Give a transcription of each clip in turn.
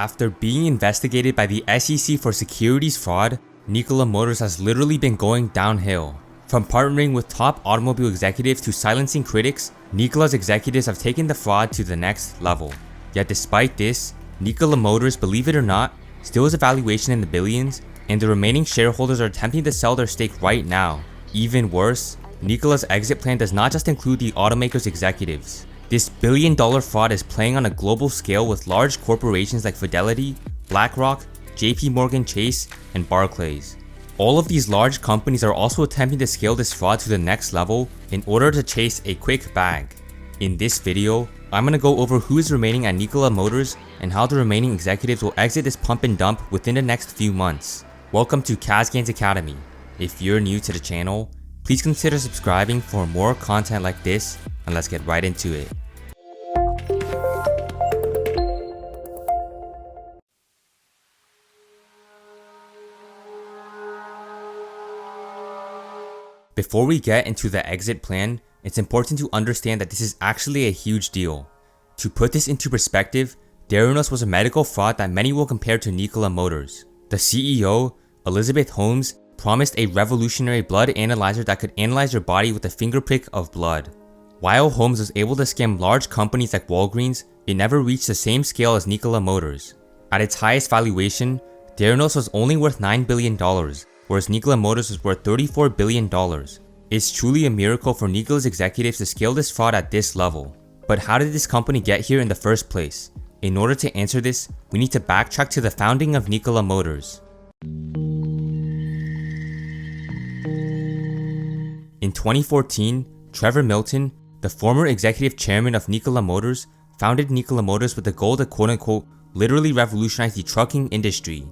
After being investigated by the SEC for securities fraud, Nikola Motors has literally been going downhill. From partnering with top automobile executives to silencing critics, Nikola's executives have taken the fraud to the next level. Yet despite this, Nikola Motors, believe it or not, still has a valuation in the billions, and the remaining shareholders are attempting to sell their stake right now. Even worse, Nikola's exit plan does not just include the automaker's executives. This billion-dollar fraud is playing on a global scale with large corporations like Fidelity, BlackRock, JP Morgan Chase, and Barclays. All of these large companies are also attempting to scale this fraud to the next level in order to chase a quick bag. In this video, I'm going to go over who is remaining at Nikola Motors and how the remaining executives will exit this pump and dump within the next few months. Welcome to Kazgain's Academy. If you're new to the channel, please consider subscribing for more content like this, and let's get right into it. Before we get into the exit plan, it's important to understand that this is actually a huge deal. To put this into perspective, Theranos was a medical fraud that many will compare to Nikola Motors. The CEO, Elizabeth Holmes, promised a revolutionary blood analyzer that could analyze your body with a finger prick of blood. While Holmes was able to scam large companies like Walgreens, it never reached the same scale as Nikola Motors. At its highest valuation, Theranos was only worth $9 billion, whereas Nikola Motors was worth $34 billion. It's truly a miracle for Nikola's executives to scale this fraud at this level. But how did this company get here in the first place? In order to answer this, we need to backtrack to the founding of Nikola Motors. In 2014, Trevor Milton, the former executive chairman of Nikola Motors, founded Nikola Motors with the goal to quote-unquote literally revolutionize the trucking industry.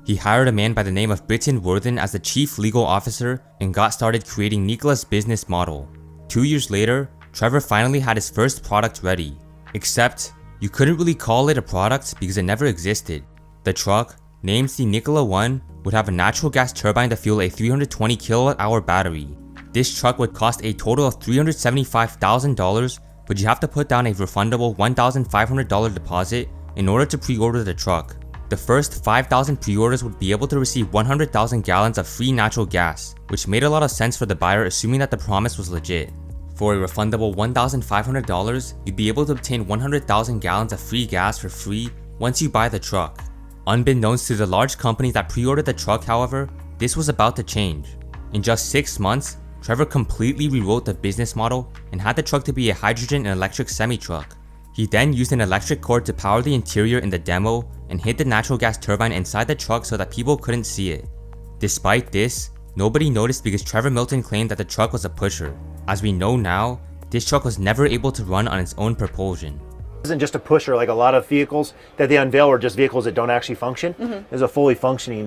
He hired a man by the name of Britton Worthen as the chief legal officer and got started creating Nikola's business model. 2 years later, Trevor finally had his first product ready. Except, you couldn't really call it a product because it never existed. The truck, named the Nikola 1, would have a natural gas turbine to fuel a 320 kWh battery. This truck would cost a total of $375,000, but you have to put down a refundable $1,500 deposit in order to pre-order the truck. The first 5,000 pre-orders would be able to receive 100,000 gallons of free natural gas, which made a lot of sense for the buyer assuming that the promise was legit. For a refundable $1,500, you'd be able to obtain 100,000 gallons of free gas for free once you buy the truck. Unbeknownst to the large companies that pre-ordered the truck, however, this was about to change. In just 6 months, Trevor completely rewrote the business model and had the truck to be a hydrogen and electric semi-truck. He then used an electric cord to power the interior in the demo and hid the natural gas turbine inside the truck so that people couldn't see it. Despite this, nobody noticed because Trevor Milton claimed that the truck was a pusher. As we know now, this truck was never able to run on its own propulsion. It isn't just a pusher like a lot of vehicles that they unveil are just vehicles that don't actually function. It's a fully functioning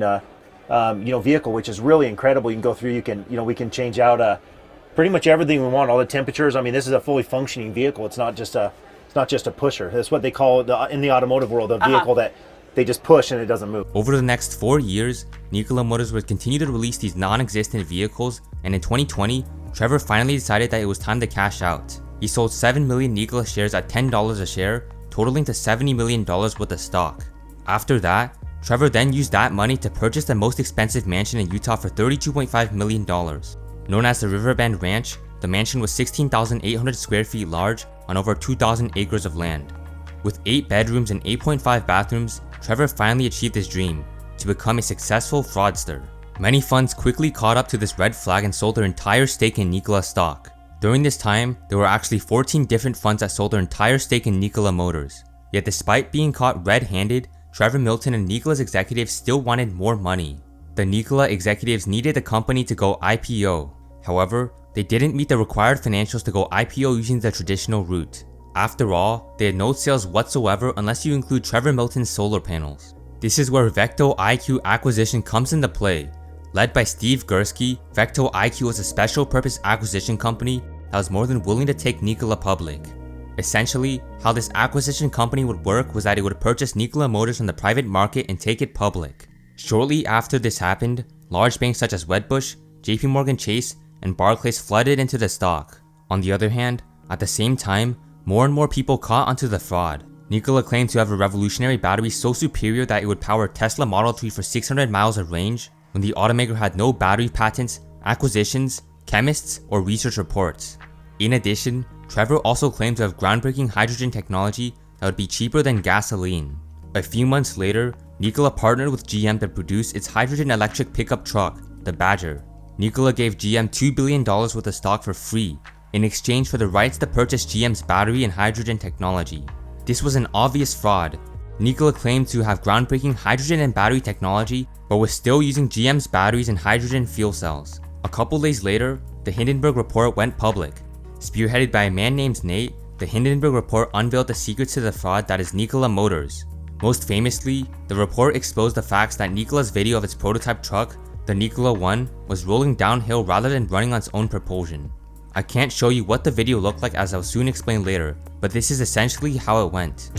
vehicle, which is really incredible. You can go through, we can change out pretty much everything we want, all the temperatures. I mean, this is a fully functioning vehicle. It's not just a pusher. That's what they call in the automotive world, a vehicle that they just push and it doesn't move. Over the next 4 years, Nikola Motors would continue to release these non-existent vehicles, and in 2020, Trevor finally decided that it was time to cash out. He sold 7 million Nikola shares at $10 a share, totaling to $70 million worth of stock. After that, Trevor then used that money to purchase the most expensive mansion in Utah for $32.5 million. Known as the Riverbend Ranch, the mansion was 16,800 square feet large on over 2,000 acres of land. With 8 bedrooms and 8.5 bathrooms, Trevor finally achieved his dream, to become a successful fraudster. Many funds quickly caught up to this red flag and sold their entire stake in Nikola stock. During this time, there were actually 14 different funds that sold their entire stake in Nikola Motors. Yet despite being caught red-handed, Trevor Milton and Nikola's executives still wanted more money. The Nikola executives needed the company to go IPO. However, they didn't meet the required financials to go IPO using the traditional route. After all, they had no sales whatsoever unless you include Trevor Milton's solar panels. This is where Vecto IQ acquisition comes into play. Led by Steve Gursky, Vecto IQ was a special purpose acquisition company that was more than willing to take Nikola public. Essentially, how this acquisition company would work was that it would purchase Nikola Motors from the private market and take it public. Shortly after this happened, large banks such as Wedbush, JP Morgan Chase, and Barclays flooded into the stock. On the other hand, at the same time, more and more people caught onto the fraud. Nikola claimed to have a revolutionary battery so superior that it would power Tesla Model 3 for 600 miles of range, when the automaker had no battery patents, acquisitions, chemists, or research reports. In addition, Trevor also claimed to have groundbreaking hydrogen technology that would be cheaper than gasoline. A few months later, Nikola partnered with GM to produce its hydrogen electric pickup truck, the Badger. Nikola gave GM $2 billion worth of stock for free, in exchange for the rights to purchase GM's battery and hydrogen technology. This was an obvious fraud. Nikola claimed to have groundbreaking hydrogen and battery technology, but was still using GM's batteries and hydrogen fuel cells. A couple days later, the Hindenburg Report went public. Spearheaded by a man named Nate, the Hindenburg Report unveiled the secrets to the fraud that is Nikola Motors. Most famously, the report exposed the facts that Nikola's video of its prototype truck, the Nikola 1, was rolling downhill rather than running on its own propulsion. I can't show you what the video looked like, as I'll soon explain later, but this is essentially how it went.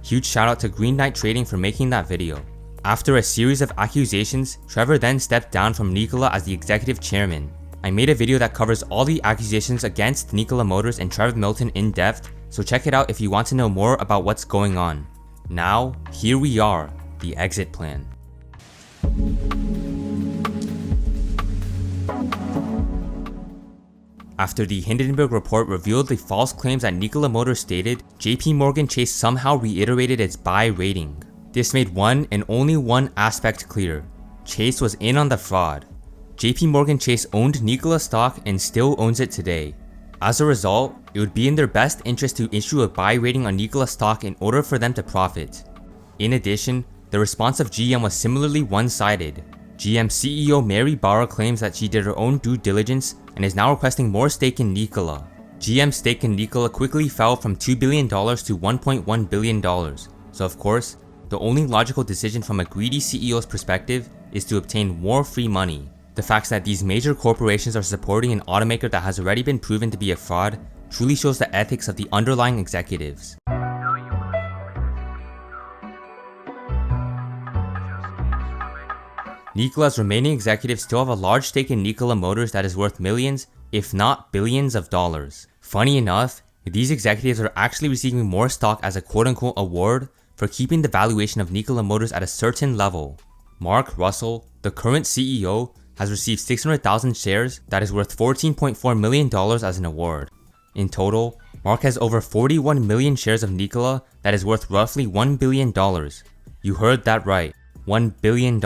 Huge shout out to Green Knight Trading for making that video. After a series of accusations, Trevor then stepped down from Nikola as the executive chairman. I made a video that covers all the accusations against Nikola Motors and Trevor Milton in depth, so check it out if you want to know more about what's going on. Now, here we are, the exit plan. After the Hindenburg Report revealed the false claims that Nikola Motors stated, JP Morgan Chase somehow reiterated its buy rating. This made one and only one aspect clear: Chase was in on the fraud. JP Morgan Chase owned Nikola stock and still owns it today. As a result, it would be in their best interest to issue a buy rating on Nikola stock in order for them to profit. In addition, the response of GM was similarly one-sided. GM CEO Mary Barra claims that she did her own due diligence and is now requesting more stake in Nikola. GM's stake in Nikola quickly fell from $2 billion to $1.1 billion, so of course, the only logical decision from a greedy CEO's perspective is to obtain more free money. The fact that these major corporations are supporting an automaker that has already been proven to be a fraud truly shows the ethics of the underlying executives. Nikola's remaining executives still have a large stake in Nikola Motors that is worth millions, if not billions of dollars. Funny enough, these executives are actually receiving more stock as a quote-unquote award for keeping the valuation of Nikola Motors at a certain level. Mark Russell, the current CEO, has received 600,000 shares that is worth $14.4 million as an award. In total, Mark has over 41 million shares of Nikola that is worth roughly $1 billion. You heard that right, $1 billion.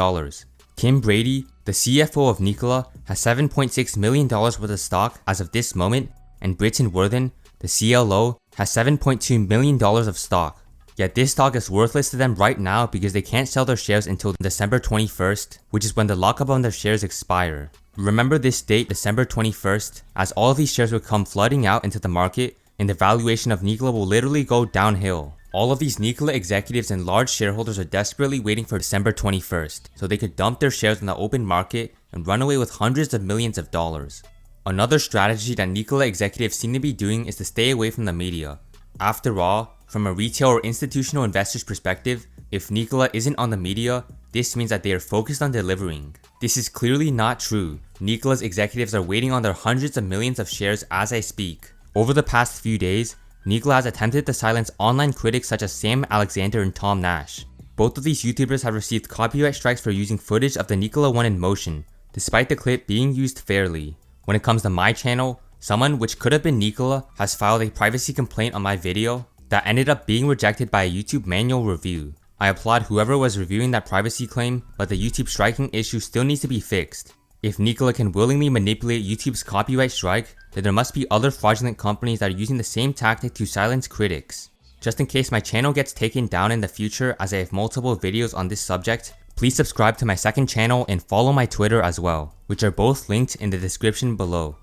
Kim Brady, the CFO of Nikola, has $7.6 million worth of stock as of this moment, and Britton Worthen, the CLO, has $7.2 million of stock. Yet this stock is worthless to them right now because they can't sell their shares until December 21st, which is when the lockup on their shares expire. Remember this date, December 21st, as all of these shares will come flooding out into the market and the valuation of Nikola will literally go downhill. All of these Nikola executives and large shareholders are desperately waiting for December 21st so they could dump their shares in the open market and run away with hundreds of millions of dollars. Another strategy that Nikola executives seem to be doing is to stay away from the media. After all, from a retail or institutional investor's perspective, if Nikola isn't on the media, this means that they are focused on delivering. This is clearly not true. Nikola's executives are waiting on their hundreds of millions of shares as I speak. Over the past few days, Nikola has attempted to silence online critics such as Sam Alexander and Tom Nash. Both of these YouTubers have received copyright strikes for using footage of the Nikola 1 in motion, despite the clip being used fairly. When it comes to my channel, someone, which could have been Nikola, has filed a privacy complaint on my video that ended up being rejected by a YouTube manual review. I applaud whoever was reviewing that privacy claim, but the YouTube striking issue still needs to be fixed. If Nikola can willingly manipulate YouTube's copyright strike, then there must be other fraudulent companies that are using the same tactic to silence critics. Just in case my channel gets taken down in the future, as I have multiple videos on this subject, please subscribe to my second channel and follow my Twitter as well, which are both linked in the description below.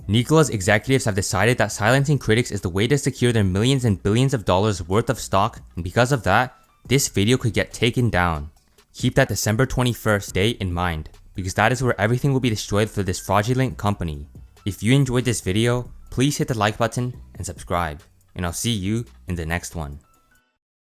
Nikola's executives have decided that silencing critics is the way to secure their millions and billions of dollars worth of stock, and because of that, this video could get taken down. Keep that December 21st date in mind, because that is where everything will be destroyed for this fraudulent company. If you enjoyed this video, please hit the like button and subscribe, and I'll see you in the next one.